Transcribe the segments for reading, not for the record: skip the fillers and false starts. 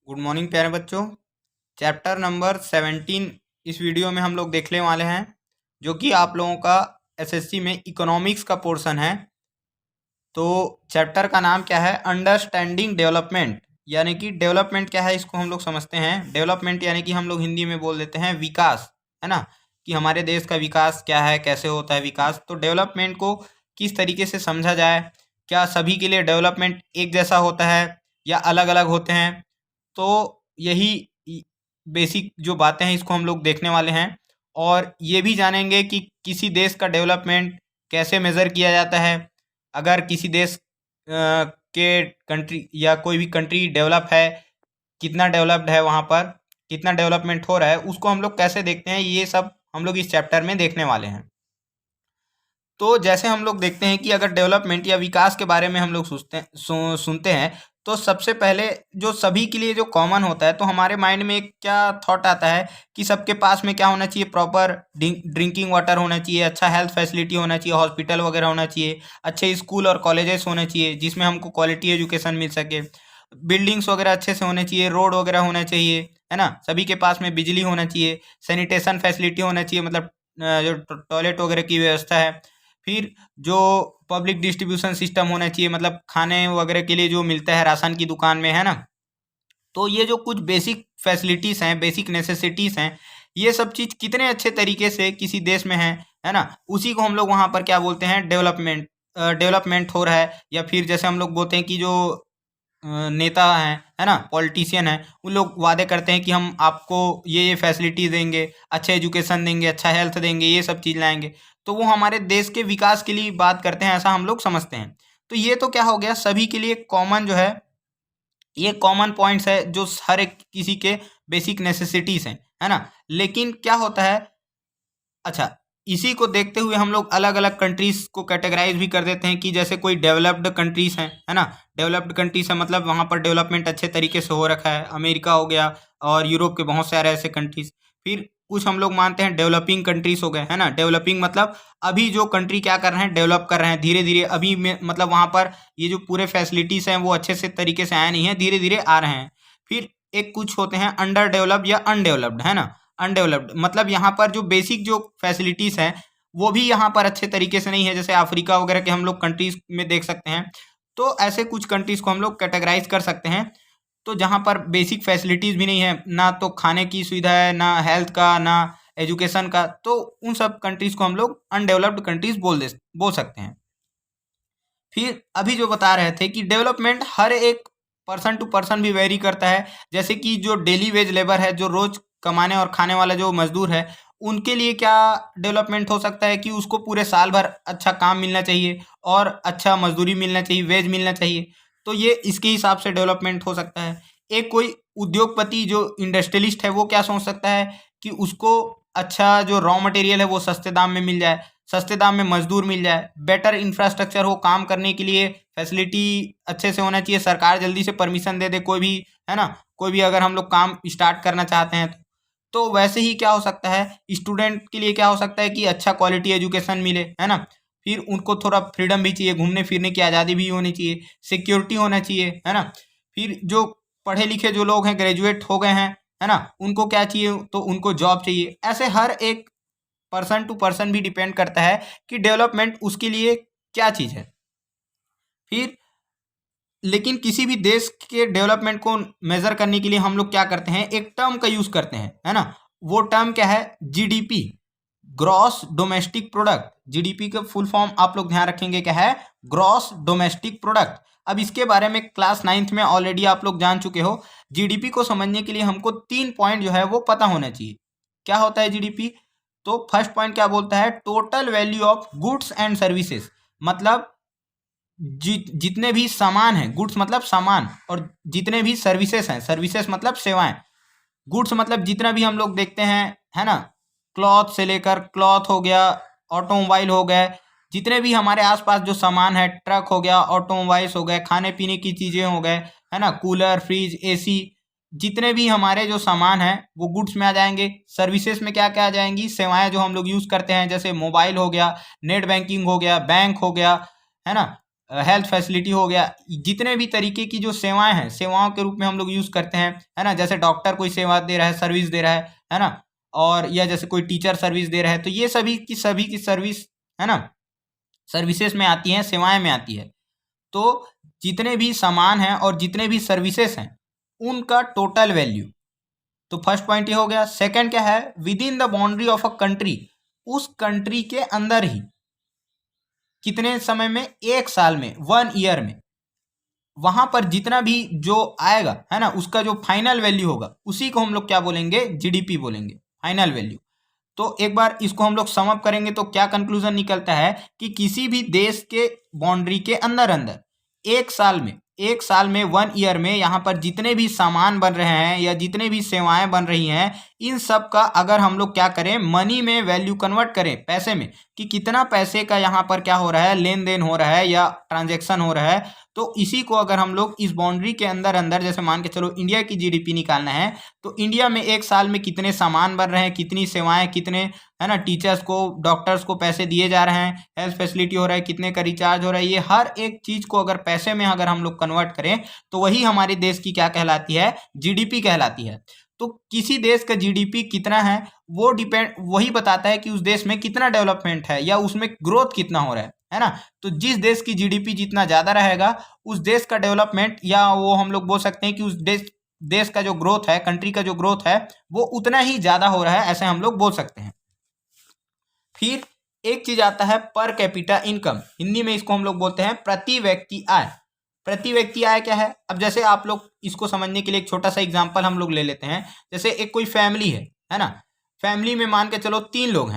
Good morning प्यारे बच्चों। Chapter number 17 इस वीडियो में हम लोग देखने वाले हैं, जो कि आप लोगों का एसएससी में इकोनॉमिक्स का पोर्शन है। तो चैप्टर का नाम क्या है? Understanding development. यानी कि डेवलपमेंट क्या है, इसको हम लोग समझते हैं। डेवलपमेंट यानी कि हम लोग हिंदी में बोल देते हैं विकास, है ना, कि हमारे देश का विकास क्या है, कैसे होता है विकास। तो डेवलपमेंट को किस तरीके से समझा जाए, क्या सभी के लिए डेवलपमेंट एक जैसा होता है या अलग अलग होते हैं। तो यही बेसिक जो बातें हैं इसको हम लोग देखने वाले हैं, और ये भी जानेंगे कि किसी देश का डेवलपमेंट कैसे मेज़र किया जाता है। अगर किसी देश के कंट्री या कोई भी कंट्री डेवलप है, कितना डेवलप्ड है, वहाँ पर कितना डेवलपमेंट हो रहा है, उसको हम लोग कैसे देखते हैं, ये सब हम लोग इस चैप्टर में देखने वाले हैं। तो जैसे हम लोग देखते हैं कि अगर डेवलपमेंट या विकास के बारे में हम लोग सुनते हैं, तो सबसे पहले जो सभी के लिए जो कॉमन होता है, तो हमारे माइंड में एक क्या थॉट आता है कि सबके पास में क्या होना चाहिए? प्रॉपर ड्रिंकिंग वाटर होना चाहिए, अच्छा हेल्थ फैसिलिटी होना चाहिए, हॉस्पिटल वगैरह होना चाहिए, अच्छे स्कूल और कॉलेजेस होने चाहिए जिसमें हमको क्वालिटी एजुकेशन मिल सके, बिल्डिंग्स वगैरह अच्छे से होने चाहिए, रोड वगैरह होना चाहिए, है ना, सभी के पास में बिजली होना चाहिए, सैनिटेशन फैसिलिटी होना चाहिए, मतलब जो टॉयलेट वगैरह की व्यवस्था है। फिर जो पब्लिक डिस्ट्रीब्यूशन सिस्टम होना चाहिए, मतलब खाने वगैरह के लिए जो मिलता है राशन की दुकान में, है ना। तो ये जो कुछ बेसिक फैसिलिटीज़ हैं, बेसिक नेसेसिटीज़ हैं, ये सब चीज़ कितने अच्छे तरीके से किसी देश में है ना, उसी को हम लोग वहाँ पर क्या बोलते हैं? डेवलपमेंट। डेवलपमेंट हो रहा है। या फिर जैसे हम लोग बोलते हैं कि जो नेता हैं, है ना, पॉलिटिशियन हैं, उन लोग वादे करते हैं कि हम आपको ये फैसिलिटी देंगे, अच्छा एजुकेशन देंगे, अच्छा हेल्थ देंगे, ये सब चीज़ लाएंगे। तो वो हमारे देश के विकास के लिए बात करते हैं, ऐसा हम लोग समझते हैं। तो ये तो क्या हो गया, सभी के लिए कॉमन जो है, ये कॉमन पॉइंट्स है जो हर एक किसी के बेसिक नेसेसिटीज़ हैं, है ना। लेकिन क्या होता है, अच्छा, इसी को देखते हुए हम लोग अलग अलग कंट्रीज को कैटेगराइज भी कर देते हैं कि जैसे कोई डेवलप्ड कंट्रीज हैं, है ना। डेवलप्ड कंट्रीज है मतलब वहाँ पर डेवलपमेंट अच्छे तरीके से हो रखा है, अमेरिका हो गया और यूरोप के बहुत सारे ऐसे कंट्रीज। फिर कुछ हम लोग मानते हैं डेवलपिंग कंट्रीज हो गए, है ना। डेवलपिंग मतलब अभी जो कंट्री क्या कर रहे हैं, डेवलप कर रहे हैं धीरे धीरे, अभी में मतलब वहाँ पर ये जो पूरे फैसिलिटीज़ हैं वो अच्छे से तरीके से आए नहीं हैं, धीरे धीरे आ रहे हैं। फिर एक कुछ होते हैं अंडर डेवलप्ड या अनडेवलप्ड, है ना। अनडेवलप्ड मतलब यहाँ पर जो बेसिक जो फैसिलिटीज़ हैं वो भी यहाँ पर अच्छे तरीके से नहीं है, जैसे अफ्रीका वगैरह के हम लोग कंट्रीज में देख सकते हैं। तो ऐसे कुछ कंट्रीज को हम लोग कैटेगराइज कर सकते हैं, तो जहाँ पर बेसिक फैसिलिटीज़ भी नहीं है, ना तो खाने की सुविधा है, ना हेल्थ का, ना एजुकेशन का, तो उन सब कंट्रीज को हम लोग अनडेवलप्ड कंट्रीज बोल सकते हैं। फिर अभी जो बता रहे थे कि डेवलपमेंट हर एक पर्सन टू पर्सन भी वेरी करता है। जैसे कि जो डेली वेज लेबर है, जो रोज कमाने और खाने वाला जो मजदूर है, उनके लिए क्या डेवलपमेंट हो सकता है कि उसको पूरे साल भर अच्छा काम मिलना चाहिए और अच्छा मजदूरी मिलना चाहिए, वेज मिलना चाहिए। तो ये इसके हिसाब से डेवलपमेंट हो सकता है। एक कोई उद्योगपति जो इंडस्ट्रियलिस्ट है वो क्या सोच सकता है कि उसको अच्छा जो रॉ मटेरियल है वो सस्ते दाम में मिल जाए, सस्ते दाम में मजदूर मिल जाए, बेटर इंफ्रास्ट्रक्चर हो, काम करने के लिए फैसिलिटी अच्छे से होना चाहिए, सरकार जल्दी से परमिशन दे दे कोई भी, है ना, कोई भी अगर हम लोग काम स्टार्ट करना चाहते हैं तो वैसे ही क्या हो सकता है, स्टूडेंट के लिए क्या हो सकता है कि अच्छा क्वालिटी एजुकेशन मिले, है ना। फिर उनको थोड़ा फ्रीडम भी चाहिए, घूमने फिरने की आज़ादी भी होनी चाहिए, सिक्योरिटी होना चाहिए, है ना। फिर जो पढ़े लिखे जो लोग हैं, ग्रेजुएट हो गए हैं, है ना, उनको क्या चाहिए, तो उनको जॉब चाहिए। ऐसे हर एक पर्सन टू पर्सन भी डिपेंड करता है कि डेवलपमेंट उसके लिए क्या चीज़ है। फिर लेकिन किसी भी देश के डेवलपमेंट को मेजर करने के लिए हम लोग क्या करते हैं, एक टर्म का यूज करते हैं, है ना। वो टर्म क्या है? GDP, gross domestic product. GDP का फुल फॉर्म आप लोग ध्यान रखेंगे क्या है? Gross domestic product. अब इसके बारे में क्लास 9th में ऑलरेडी आप लोग जान चुके हो। जीडीपी को समझने के लिए हमको 3 पॉइंट जो है वो पता होना चाहिए। क्या होता है जीडीपी? तो फर्स्ट पॉइंट क्या बोलता है? Total value of goods and services. मतलब जितने भी सामान हैं, गुड्स मतलब सामान, और जितने भी सर्विसेज हैं, सर्विसेज मतलब सेवाएं। गुड्स मतलब जितना भी हम लोग देखते हैं, है ना, क्लॉथ से लेकर, क्लॉथ हो गया, ऑटोमोबाइल हो गए, जितने भी हमारे आसपास जो सामान है, ट्रक हो गया, ऑटोमोबाइल्स हो गए, खाने पीने की चीज़ें हो गए, है ना, कूलर, फ्रिज, एसी, जितने भी हमारे जो सामान हैं वो गुड्स में आ जाएंगे। सर्विसेज में क्या क्या आ जाएंगी? सेवाएं जो हम लोग यूज़ करते हैं, जैसे मोबाइल हो गया, नेट बैंकिंग हो गया, बैंक हो गया, है ना, हेल्थ फैसिलिटी हो गया, जितने भी तरीके की जो सेवाएं हैं, सेवाओं के रूप में हम लोग यूज़ करते हैं, है ना। जैसे डॉक्टर कोई सेवा दे रहा है, सर्विस दे रहा है ना। और या जैसे कोई टीचर सर्विस दे रहा है, तो ये सभी की सर्विस, है ना, सर्विसेज में आती हैं, सेवाएं में आती है। तो जितने भी सामान हैं और जितने भी सर्विसेज हैं, उनका टोटल वैल्यू। तो फर्स्ट पॉइंट ये हो गया। सेकंड क्या है, with in the boundary of a country, उस कंट्री के अंदर ही, कितने समय में, एक साल में, 1 ईयर में, वहां पर जितना भी जो आएगा, है ना, उसका जो फाइनल वैल्यू होगा, उसी को हम लोग क्या बोलेंगे, जीडीपी बोलेंगे, फाइनल वैल्यू। तो एक बार इसको हम लोग सम अप करेंगे तो क्या कंक्लूजन निकलता है कि किसी भी देश के बाउंड्री के अंदर अंदर एक साल में 1 ईयर में यहाँ पर जितने भी सामान बन रहे हैं या जितने भी सेवाएं बन रही हैं, इन सब का अगर हम लोग क्या करें, मनी में वैल्यू कन्वर्ट करें, पैसे में, कि कितना पैसे का यहाँ पर क्या हो रहा है, लेन देन हो रहा है या ट्रांजेक्शन हो रहा है, तो इसी को अगर हम लोग इस बाउंड्री के अंदर अंदर, जैसे मान के चलो इंडिया की जीडीपी निकालना है, तो इंडिया में एक साल में कितने सामान बन रहे हैं, कितनी सेवाएं, कितने, है ना, टीचर्स को, डॉक्टर्स को पैसे दिए जा रहे हैं, हेल्थ फैसिलिटी हो रहा है, कितने का रिचार्ज हो रहा है, ये हर एक चीज को अगर पैसे में अगर हम लोग कन्वर्ट करें, तो वही हमारे देश की क्या कहलाती है, जीडीपी कहलाती है। तो किसी देश का जीडीपी कितना है, वो डिपेंड, वही बताता है कि उस देश में कितना डेवलपमेंट है या उसमें ग्रोथ कितना हो रहा है ना। तो जिस देश की जीडीपी जितना ज्यादा रहेगा, उस देश का डेवलपमेंट, या वो हम लोग बोल सकते हैं कि उस देश का जो ग्रोथ है, कंट्री का जो ग्रोथ है, वो उतना ही ज्यादा हो रहा है, ऐसे हम लोग बोल सकते हैं। फिर एक चीज आता है पर कैपिटा इनकम, हिंदी में इसको हम लोग बोलते हैं प्रति व्यक्ति आय। प्रति व्यक्ति आय क्या है, अब जैसे आप लोग इसको समझने के लिए एक छोटा सा एग्जांपल हम लोग ले लेते हैं। जैसे एक कोई फैमिली है ना, फैमिली में मान के चलो 3 लोग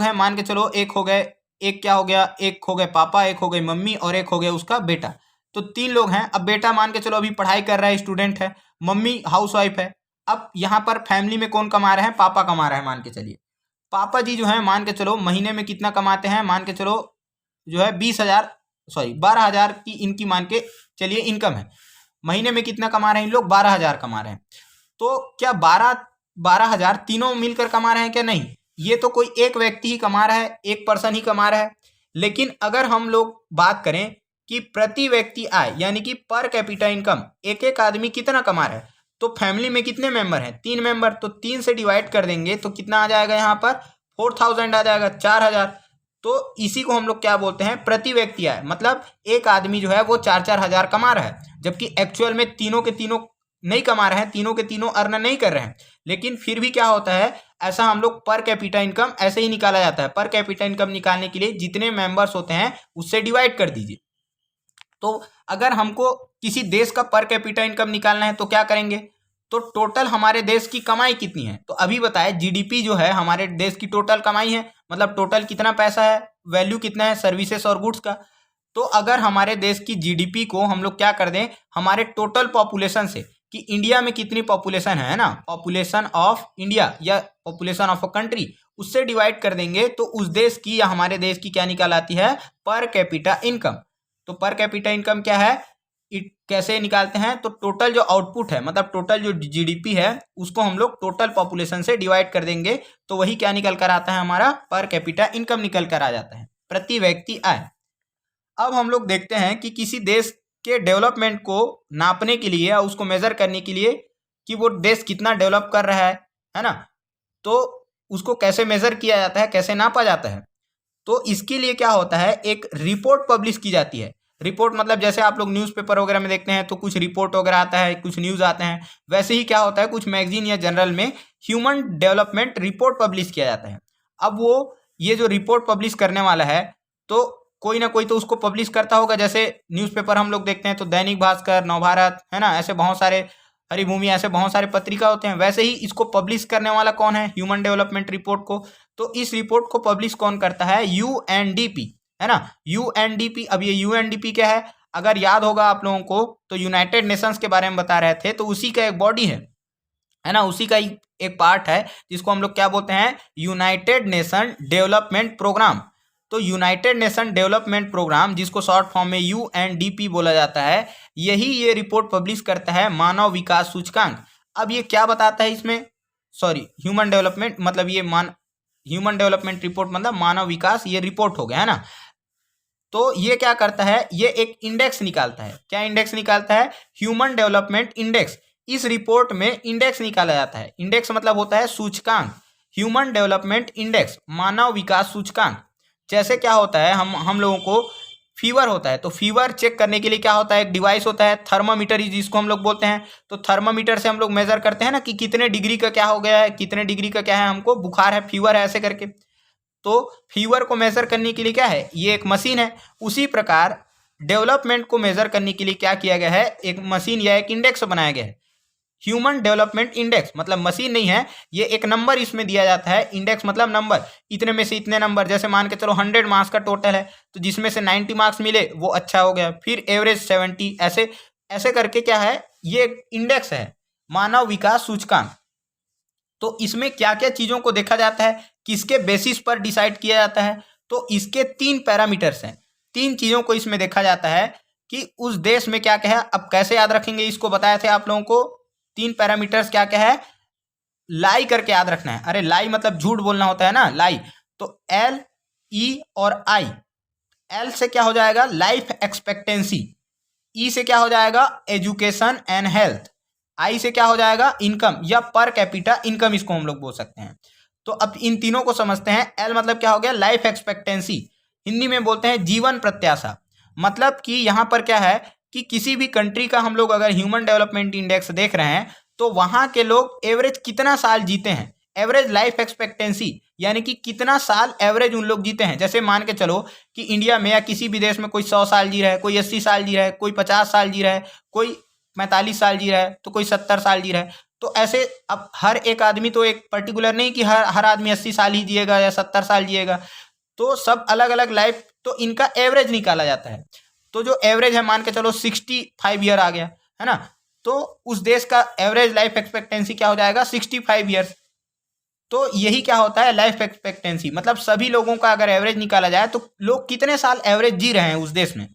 हैं मान के चलो, एक क्या हो गया, एक हो गए पापा, एक हो गई मम्मी और एक हो गया उसका बेटा। तो 3 लोग हैं। अब बेटा मान के चलो अभी पढ़ाई कर रहा है, स्टूडेंट है, मम्मी हाउस वाइफ है। अब यहाँ पर फैमिली में कौन कमा रहे हैं, पापा कमा रहे हैं मान के चलिए। पापा जी जो है मान के चलो महीने में कितना कमाते हैं, मान के चलो जो है 12,000 की इनकी मान के चलिए इनकम है। महीने में कितना कमा रहे हैं इन लोग, 12,000 कमा रहे हैं। तो क्या 12,000 तीनों मिलकर कमा रहे हैं क्या, नहीं, ये तो कोई एक व्यक्ति ही कमा रहा है, एक पर्सन ही कमा रहा है। लेकिन अगर हम लोग बात करें कि प्रति व्यक्ति आय, यानी कि पर कैपिटा इनकम, एक एक आदमी कितना कमा रहा है, तो फैमिली में कितने मेंबर हैं, 3 मेंबर, तो 3 से डिवाइड कर देंगे तो कितना आ जाएगा, यहाँ पर 4,000 आ जाएगा, 4,000। तो इसी को हम लोग क्या बोलते हैं, प्रति व्यक्ति आय। मतलब एक आदमी जो है वो 4,000 कमा रहा है, जबकि एक्चुअल में तीनों के तीनों नहीं कमा रहे हैं, तीनों के तीनों अर्न नहीं कर रहे हैं। लेकिन फिर भी क्या होता है, ऐसा हम लोग पर कैपिटा इनकम ऐसे ही निकाला जाता है। पर कैपिटा इनकम निकालने के लिए जितने मेंबर्स होते हैं उससे डिवाइड कर दीजिए। तो अगर हमको किसी देश का पर कैपिटा इनकम निकालना है तो क्या करेंगे, तो टोटल हमारे देश की कमाई कितनी है, तो अभी बताए जीडीपी जो है हमारे देश की टोटल कमाई है, मतलब टोटल कितना पैसा है, वैल्यू कितना है सर्विसेज और गुड्स का। तो अगर हमारे देश की जीडीपी को हम लोग क्या कर दें, हमारे टोटल पॉपुलेशन से, कि इंडिया में कितनी पॉपुलेशन है ना, पॉपुलेशन ऑफ इंडिया या पॉपुलेशन ऑफ अ कंट्री, उससे डिवाइड कर देंगे तो उस देश की या हमारे देश की क्या निकाल आती है, पर कैपिटा इनकम। तो पर कैपिटा इनकम क्या है, कैसे निकालते हैं, तो टोटल जो आउटपुट है, मतलब टोटल जो जीडीपी है, उसको हम लोग टोटल पॉपुलेशन से डिवाइड कर देंगे तो वही क्या निकल कर आता है, हमारा पर कैपिटा इनकम निकल कर आ जाता है, प्रति व्यक्ति आय। अब हम लोग देखते हैं कि किसी देश के डेवलपमेंट को नापने के लिए या उसको मेजर करने के लिए कि वो देश कितना डेवलप कर रहा है ना, तो उसको कैसे मेजर किया जाता है, कैसे नापा जाता है। तो इसके लिए क्या होता है, एक रिपोर्ट पब्लिश की जाती है। रिपोर्ट मतलब जैसे आप लोग न्यूज़पेपर वगैरह में देखते हैं तो कुछ रिपोर्ट वगैरह आता है, कुछ न्यूज़ आते हैं, वैसे ही क्या होता है, कुछ मैगजीन या जर्नल में ह्यूमन डेवलपमेंट रिपोर्ट पब्लिश किया जाता है। अब वो ये जो रिपोर्ट पब्लिश करने वाला है, तो कोई ना कोई तो उसको पब्लिश करता होगा। जैसे न्यूज़पेपर हम लोग देखते हैं तो दैनिक भास्कर, नवभारत, है ना, ऐसे बहुत सारे, हरिभूमि, ऐसे बहुत सारे पत्रिका होते हैं। वैसे ही इसको पब्लिश करने वाला कौन है, ह्यूमन डेवलपमेंट रिपोर्ट को। तो इस रिपोर्ट को पब्लिश कौन करता है, यूएनडीपी, है ना, यूएनडीपी। अब ये यूएनडीपी क्या है, अगर याद होगा आप लोगों को तो यूनाइटेड नेशंस के बारे में बता रहे थे, तो उसी का एक बॉडी है ना, उसी का एक पार्ट है जिसको हम लोग क्या बोलते हैं, यूनाइटेड नेशन डेवलपमेंट प्रोग्राम। तो यूनाइटेड नेशन डेवलपमेंट प्रोग्राम, जिसको शॉर्ट फॉर्म में यूएनडीपी बोला जाता है, यही ये रिपोर्ट पब्लिश करता है, मानव विकास सूचकांक। अब ये क्या बताता है इसमें, सॉरी, ह्यूमन डेवलपमेंट मतलब ये ह्यूमन डेवलपमेंट रिपोर्ट मतलब मानव विकास, ये रिपोर्ट हो गया, है ना। तो ये क्या करता है, ये एक इंडेक्स निकालता है। क्या इंडेक्स निकालता है? Human development index. इस रिपोर्ट में इंडेक्स निकाला जाता है। इंडेक्स मतलब होता है सूचकांक। ह्यूमन डेवलपमेंट इंडेक्स, मानव विकास सूचकांक। जैसे क्या होता है, हम लोगों को फीवर होता है, तो फीवर चेक करने के लिए क्या होता है, एक डिवाइस होता है, थर्मामीटर जिसको हम लोग बोलते हैं। तो थर्मामीटर से हम लोग मेजर करते हैं ना कि कितने डिग्री का क्या हो गया है, कितने डिग्री का क्या है, हमको बुखार है, फीवर है, ऐसे करके। तो फीवर को मेजर करने के लिए क्या है, ये एक मशीन है। उसी प्रकार डेवलपमेंट को मेजर करने के लिए क्या किया गया है, एक मशीन या एक इंडेक्स बनाया गया है। ह्यूमन डेवलपमेंट इंडेक्स मतलब मशीन नहीं है, ये एक नंबर इसमें दिया जाता है। इंडेक्स मतलब नंबर, इतने में से इतने नंबर। जैसे मान के चलो 100 मार्क्स का टोटल है, तो जिसमें से 90 मार्क्स मिले वो अच्छा हो गया, फिर एवरेज 70, ऐसे ऐसे करके क्या है, ये एक इंडेक्स है, मानव विकास सूचकांक। तो इसमें क्या क्या चीज़ों को देखा जाता है, किसके बेसिस पर डिसाइड किया जाता है, तो इसके 3 पैरामीटर्स हैं। 3 चीज़ों को इसमें देखा जाता है कि उस देश में क्या क्या है। अब कैसे याद रखेंगे, इसको बताए थे आप लोगों को। 3 पैरामीटर्स क्या क्या है, लाई करके याद रखना है। अरे लाई मतलब झूठ बोलना होता है ना, लाई। तो L, E और I। L से क्या हो जाएगा, लाइफ एक्सपेक्टेंसी। E से क्या हो जाएगा, एजुकेशन एंड हेल्थ। I से क्या हो जाएगा, इनकम या पर कैपिटा इनकम, इसको हम लोग बोल सकते हैं। तो अब इन तीनों को समझते हैं। L मतलब क्या हो गया, लाइफ एक्सपेक्टेंसी, हिंदी में बोलते हैं जीवन प्रत्याशा। मतलब कि यहाँ पर क्या है कि किसी भी कंट्री का हम लोग अगर ह्यूमन डेवलपमेंट इंडेक्स देख रहे हैं, तो वहाँ के लोग एवरेज कितना साल जीते हैं, एवरेज लाइफ एक्सपेक्टेंसी, यानी कि कितना साल एवरेज उन लोग जीते हैं। जैसे मान के चलो कि इंडिया में या किसी भी देश में कोई 100 साल जी रहा है, कोई 80 साल जी रहा है, कोई 50 साल जी रहा है, कोई 45 साल जी रहा है, तो कोई 70 साल जी रहा है। तो ऐसे अब हर एक आदमी तो एक पर्टिकुलर नहीं कि हर आदमी 80 साल ही जिएगा या 70 साल जिएगा, तो सब अलग अलग लाइफ, तो इनका एवरेज निकाला जाता है। तो जो एवरेज है मान के चलो 65 ईयर आ गया है ना, तो उस देश का एवरेज लाइफ एक्सपेक्टेंसी क्या हो जाएगा, 65 ईयर्स। तो यही क्या होता है, लाइफ एक्सपेक्टेंसी मतलब सभी लोगों का अगर एवरेज निकाला जाए तो लोग कितने साल एवरेज जी रहे हैं उस देश में।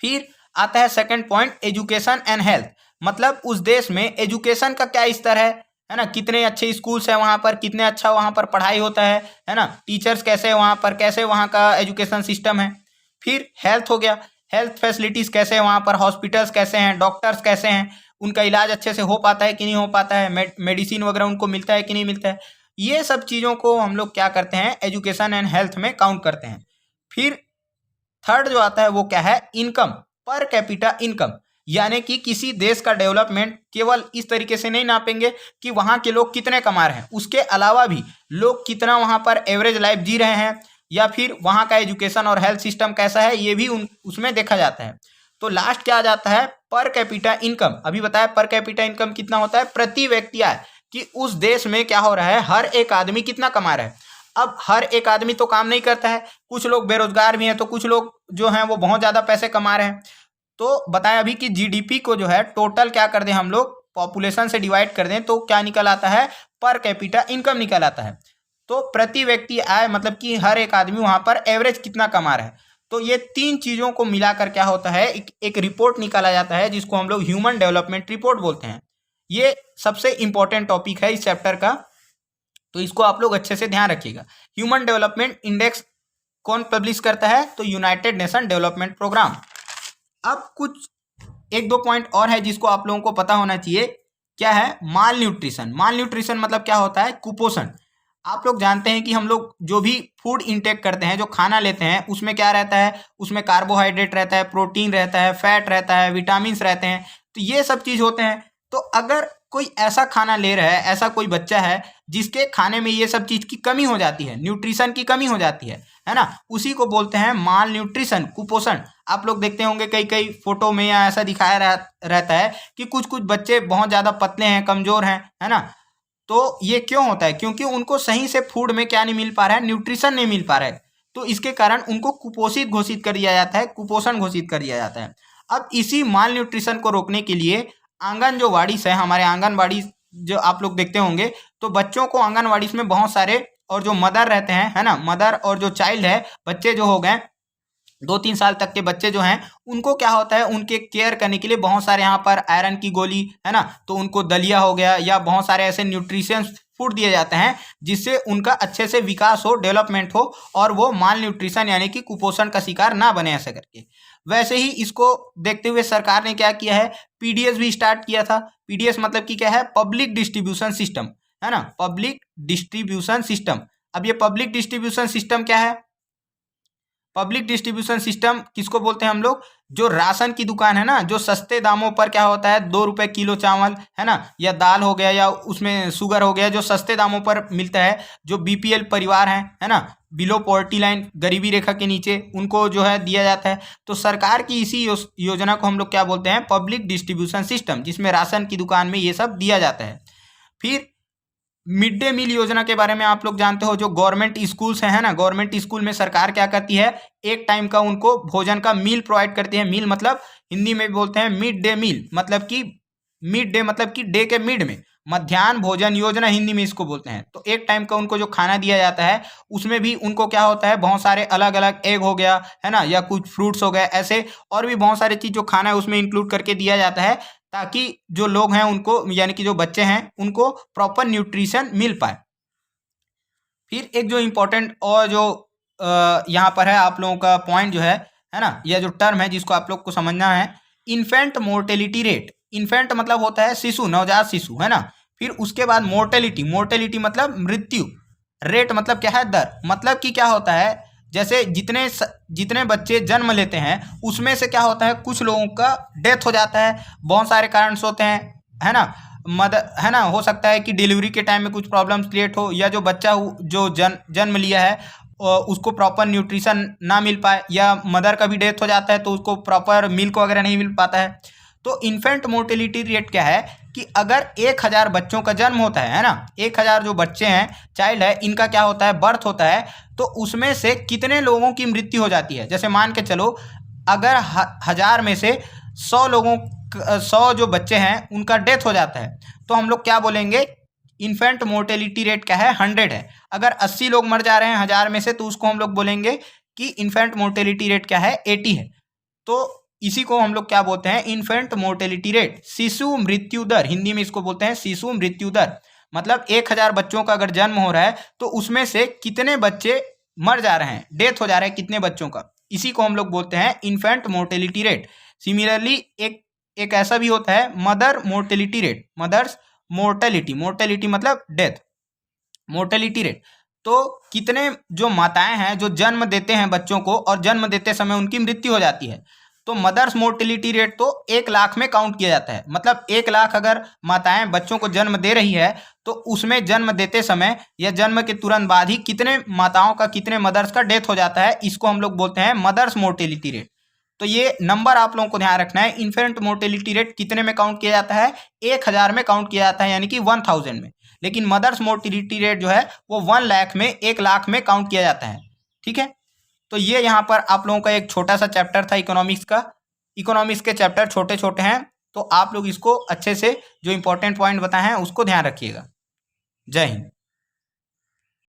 फिर आता है second point, education and health. मतलब उस देश में एजुकेशन का क्या स्तर है ना, कितने अच्छे स्कूल्स हैं वहाँ पर, कितने अच्छा वहाँ पर पढ़ाई होता है ना, टीचर्स कैसे हैं वहाँ पर, कैसे वहाँ का एजुकेशन सिस्टम है। फिर हेल्थ हो गया, हेल्थ फैसिलिटीज़ कैसे हैं वहाँ पर, हॉस्पिटल्स कैसे हैं, डॉक्टर्स कैसे हैं, उनका इलाज अच्छे से हो पाता है कि नहीं हो पाता है, मेडिसिन वगैरह उनको मिलता है कि नहीं मिलता है। ये सब चीज़ों को हम लोग क्या करते हैं, एजुकेशन एंड हेल्थ में काउंट करते हैं। फिर थर्ड जो आता है वो क्या है, इनकम, पर कैपिटा इनकम। यानी कि किसी देश का डेवलपमेंट केवल इस तरीके से नहीं नापेंगे कि वहाँ के लोग कितने कमा रहे हैं, उसके अलावा भी लोग कितना वहाँ पर एवरेज लाइफ जी रहे हैं, या फिर वहाँ का एजुकेशन और हेल्थ सिस्टम कैसा है, ये भी उसमें देखा जाता है। तो लास्ट क्या आ जाता है, पर कैपिटा इनकम। अभी बताया पर कैपिटा इनकम कितना होता है, प्रति व्यक्ति आय, कि उस देश में क्या हो रहा है, हर एक आदमी कितना कमा रहा है। अब हर एक आदमी तो काम नहीं करता है, कुछ लोग बेरोजगार भी हैं, तो कुछ लोग जो हैं वो बहुत ज़्यादा पैसे कमा रहे हैं। तो बताया अभी कि जीडीपी को जो है टोटल क्या कर दें हम लोग, पॉपुलेशन से डिवाइड कर दें, तो क्या निकल आता है, पर कैपिटा इनकम निकल आता है। तो प्रति व्यक्ति आय मतलब कि हर एक आदमी वहाँ पर एवरेज कितना कमा रहा है। तो ये 3 चीज़ों को मिलाकर क्या होता है, एक रिपोर्ट निकाला जाता है जिसको हम लोग ह्यूमन डेवलपमेंट रिपोर्ट बोलते हैं। ये सबसे इंपॉर्टेंट टॉपिक है इस चैप्टर का, तो इसको आप लोग अच्छे से ध्यान रखिएगा। ह्यूमन डेवलपमेंट इंडेक्स कौन पब्लिश करता है, तो यूनाइटेड नेशन डेवलपमेंट प्रोग्राम। अब कुछ 1-2 पॉइंट और है जिसको आप लोगों को पता होना चाहिए। क्या है, माल न्यूट्रिशन। माल न्यूट्रिशन मतलब क्या होता है, कुपोषण। आप लोग जानते हैं कि हम लोग जो भी फूड इंटेक करते हैं, जो खाना लेते हैं, उसमें क्या रहता है, उसमें कार्बोहाइड्रेट रहता है, प्रोटीन रहता है, फैट रहता है, विटामिन्स रहते हैं, तो ये सब चीज़ होते हैं। तो अगर कोई ऐसा खाना ले रहा है, ऐसा कोई बच्चा है जिसके खाने में ये सब चीज़ की कमी हो जाती है, न्यूट्रिशन की कमी हो जाती है ना, उसी को बोलते हैं माल न्यूट्रिशन, कुपोषण। आप लोग देखते होंगे कई कई फोटो में या ऐसा दिखाया रहता है कि कुछ कुछ बच्चे बहुत ज़्यादा पतले हैं, कमज़ोर हैं, है ना। तो ये क्यों होता है, क्योंकि उनको सही से फूड में क्या नहीं मिल पा रहा है, न्यूट्रिशन नहीं मिल पा रहा है। तो इसके कारण उनको कुपोषित घोषित कर दिया जाता है, कुपोषण घोषित कर दिया जाता है। अब इसी माल न्यूट्रिशन को रोकने के लिए आंगनवाड़ी है, हमारे आंगनवाड़ी जो आप लोग देखते होंगे, तो बच्चों को आंगनवाड़ी में बहुत सारे, और जो मदर रहते हैं, है ना, मदर और जो चाइल्ड है, बच्चे जो हो गए 2-3 साल तक के बच्चे जो हैं, उनको क्या होता है, उनके केयर करने के लिए बहुत सारे यहाँ पर आयरन की गोली, है ना, तो उनको दलिया हो गया या बहुत सारे ऐसे न्यूट्रिशियस फूड दिए जाते हैं जिससे उनका अच्छे से विकास हो, डेवलपमेंट हो और वो माल न्यूट्रिशन यानी कि कुपोषण का शिकार ना बने, ऐसा करके। वैसे ही इसको देखते हुए सरकार ने क्या किया है, पीडीएस भी स्टार्ट किया था। पीडीएस मतलब कि क्या है, पब्लिक डिस्ट्रीब्यूशन सिस्टम, है ना, पब्लिक डिस्ट्रीब्यूशन सिस्टम। अब ये पब्लिक डिस्ट्रीब्यूशन सिस्टम क्या है, पब्लिक डिस्ट्रीब्यूशन सिस्टम किसको बोलते हैं हम लोग, जो राशन की दुकान है ना, जो सस्ते दामों पर क्या होता है, 2 रुपए किलो चावल, है ना, या दाल हो गया या उसमें शुगर हो गया, जो सस्ते दामों पर मिलता है, जो बीपीएल परिवार हैं, है ना, बिलो पॉवर्टी लाइन, गरीबी रेखा के नीचे, उनको जो है दिया जाता है। तो सरकार की इसी योजना को हम लोग क्या बोलते हैं, पब्लिक डिस्ट्रीब्यूशन सिस्टम, जिसमें राशन की दुकान में ये सब दिया जाता है। फिर मिड डे मील योजना के बारे में आप लोग जानते हो, जो गवर्नमेंट स्कूल्स हैं, है ना, गवर्नमेंट स्कूल में सरकार क्या करती है, एक टाइम का उनको भोजन का मील प्रोवाइड करती है। मील मतलब हिंदी में बोलते हैं मिड डे मील, मतलब कि मिड डे मतलब कि डे के मिड में, मध्याह्न भोजन योजना हिंदी में इसको बोलते हैं। तो एक टाइम का उनको जो खाना दिया जाता है उसमें भी उनको क्या होता है, बहुत सारे अलग अलग एग हो गया, है ना, या कुछ फ्रूट्स हो गए, ऐसे और भी बहुत सारी चीज़ जो खाना है उसमें इंक्लूड करके दिया जाता है, ताकि जो लोग हैं उनको, यानी कि जो बच्चे हैं उनको प्रॉपर न्यूट्रिशन मिल पाए। फिर एक जो इम्पोर्टेंट और जो यहाँ पर है आप लोगों का पॉइंट जो है ना, यह जो टर्म है जिसको आप लोग को समझना है, इन्फेंट मोर्टेलिटी रेट। इन्फेंट मतलब होता है शिशु, नवजात शिशु, है ना। फिर उसके बाद मोर्टेलिटी, मोर्टेलिटी मतलब मृत्यु, रेट मतलब क्या है, दर, मतलब कि क्या होता है, जैसे जितने बच्चे जन्म लेते हैं उसमें से क्या होता है, कुछ लोगों का डेथ हो जाता है, बहुत सारे कारण से होते हैं, है ना, है ना, हो सकता है कि डिलीवरी के टाइम में कुछ प्रॉब्लम्स क्रिएट हो, या जो बच्चा जो जन्म लिया है उसको प्रॉपर न्यूट्रिशन ना मिल पाए, या मदर का भी डेथ हो जाता है तो उसको प्रॉपर मिल्क वगैरह नहीं मिल पाता है। तो इन्फेंट मोर्टेलिटी रेट क्या है कि अगर 1000 बच्चों का जन्म होता है ना, 1000 जो बच्चे हैं, चाइल्ड है, इनका क्या होता है, बर्थ होता है, तो उसमें से कितने लोगों की मृत्यु हो जाती है। जैसे मान के चलो, अगर 1000 में से 100 जो बच्चे हैं उनका डेथ हो जाता है, तो हम लोग क्या बोलेंगे, इन्फेंट मोर्टेलिटी रेट क्या है, 100 है। अगर 80 लोग मर जा रहे हैं 1000 में से, तो उसको हम लोग बोलेंगे कि इन्फेंट मोर्टेलिटी रेट क्या है, 80 है। तो इसी को हम लोग क्या बोलते हैं, इन्फेंट मोर्टेलिटी रेट, शिशु मृत्यु दर, हिंदी में इसको बोलते हैं शिशु मृत्यु दर। मतलब 1000 बच्चों का अगर जन्म हो रहा है तो उसमें से कितने बच्चे मर जा रहे हैं, डेथ हो जा रहे हैं कितने बच्चों का, इसी को हम लोग बोलते हैं इन्फेंट मोर्टेलिटी रेट। सिमिलरली एक ऐसा भी होता है mother mortality rate, mothers mortality, mortality मतलब डेथ, मोर्टेलिटी रेट। तो कितने जो माताएं हैं जो जन्म देते हैं बच्चों को और जन्म देते समय उनकी मृत्यु हो जाती है, तो मदर्स मोर्टेलिटी रेट तो 1 लाख में काउंट किया जाता है। मतलब 1 लाख अगर माताएं बच्चों को जन्म दे रही है तो उसमें जन्म देते समय या जन्म के तुरंत बाद ही कितने माताओं का, कितने मदर्स का डेथ हो जाता है, इसको हम लोग बोलते हैं मदर्स मोर्टेलिटी रेट। तो ये नंबर आप लोगों को ध्यान रखना है, इन्फेंट मोर्टेलिटी रेट कितने में काउंट किया जाता है, 1000 में काउंट किया जाता है, यानी कि 1000 में। लेकिन मदर्स मोर्टेलिटी रेट जो है वो 1 लाख में, 1 लाख में काउंट किया जाता है। ठीक है, तो ये यहाँ पर आप लोगों का एक छोटा सा चैप्टर था इकोनॉमिक्स का। इकोनॉमिक्स के चैप्टर छोटे छोटे हैं, तो आप लोग इसको अच्छे से जो इंपॉर्टेंट पॉइंट बताए हैं उसको ध्यान रखिएगा। जय हिंद।